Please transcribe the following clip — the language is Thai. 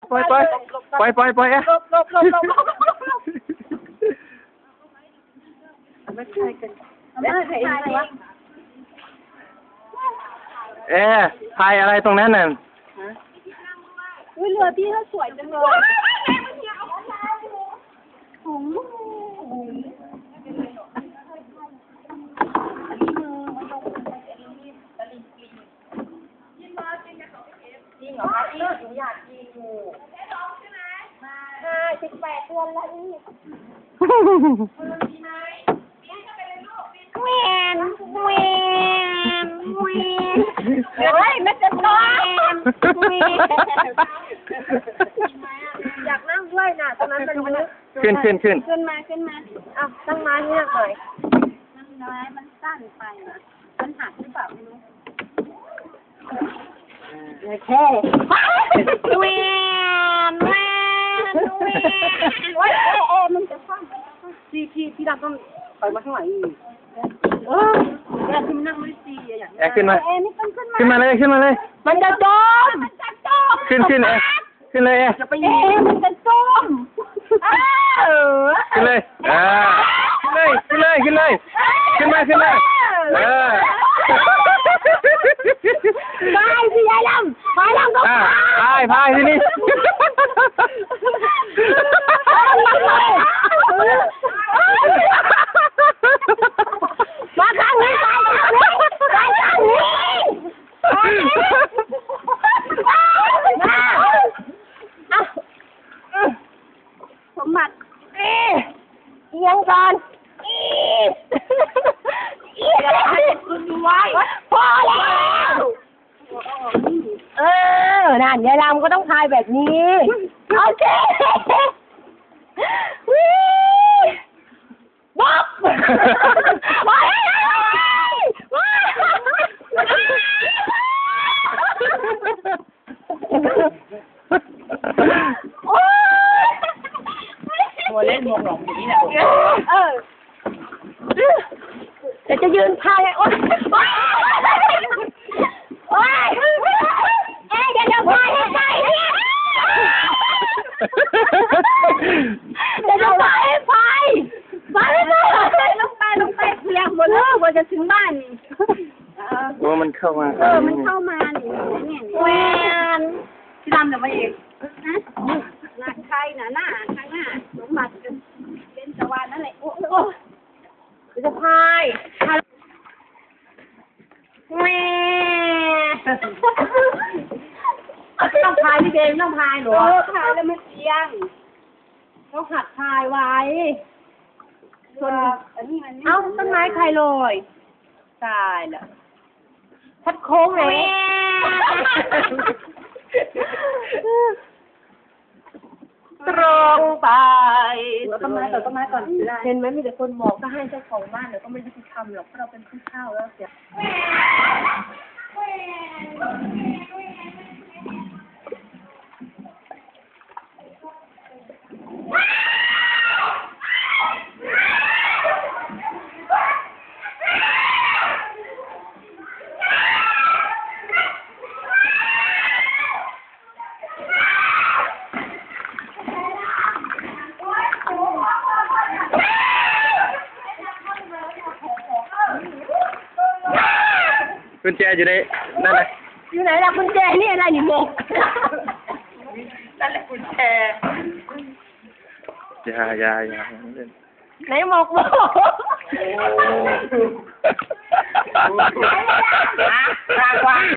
ปล่อยเอ๊ะไม่ใช่กันไม่ใช่อะไรวะพายอะไรตรงนั้นน่ะอุ้ยเรือพี่เขาสวยจังเลยจริงเหรอคะพี่หนูอยากกินอยู่18 เดือนแล้วนี่เฮ้ยไม่จะต้องอยากนั่งด้วยน่ะตอนนั้นมันขึ้นมาอ้าวตั้งไม้ให้หน่อยนั่งไม้มันสั้นไปมันหักหรือเปล่าไม่รู้แค่เวียนมันจะคว่ำพี่ดำต้องปล่อยมาข้างหลังอีกแกขึ้นนั่งไม่ดีอย่างนี้ขึ้นมาขึ้นมาเลยมันจะจมขึ้นเลยจะไปยิงมันจะจมขึ้นเลยขึ้นมาไปสิยายลำก็พายที่นี่มาข้างนี้สมบัติเอียงก่อนคุณดูไว้พอแล้วนั่นยายลำก็ต้องทายแบบนี้โอเคบ๊อบตัวเล่นมองหลงอย่างนี้แหละแต่จะยืนพายโอ๊ยอย่าพายให้ไปเนี่ยอย่าพายให้ไปลงไปเพียงหมดเลยกว่าจะถึงบ้านนี่มันเข้ามามันเข้ามานี่แหวนที่ดำเดี๋ยวมาเองหนักใครหน้าข้างหน้าสมบัติเป็นสวรรค์นั่นแหละโอ้จะพายต้องพายพี่เบนต้องพายหรอพายแล้วมันเอียงต้องหัดพายไว้ส่วนต้นไม้ใครโรยตายแล้วทัดโค้งเลยตรงไปต้นไม้ก่อนเห็นไหมมีแต่คนบอกก็ให้เจ้าของบ้านเดี๋ยวก็ไม่ยุติธรรมหรอกเพราะเราเป็นผู้เช่าแล้วเสียกุญแจอยู่ในนั่นเลยอยู่ไหนล่ะกุญแจนี่อะไรนี่หมกนั่นแหละกุญแจอย่าไหนหมกรางวัล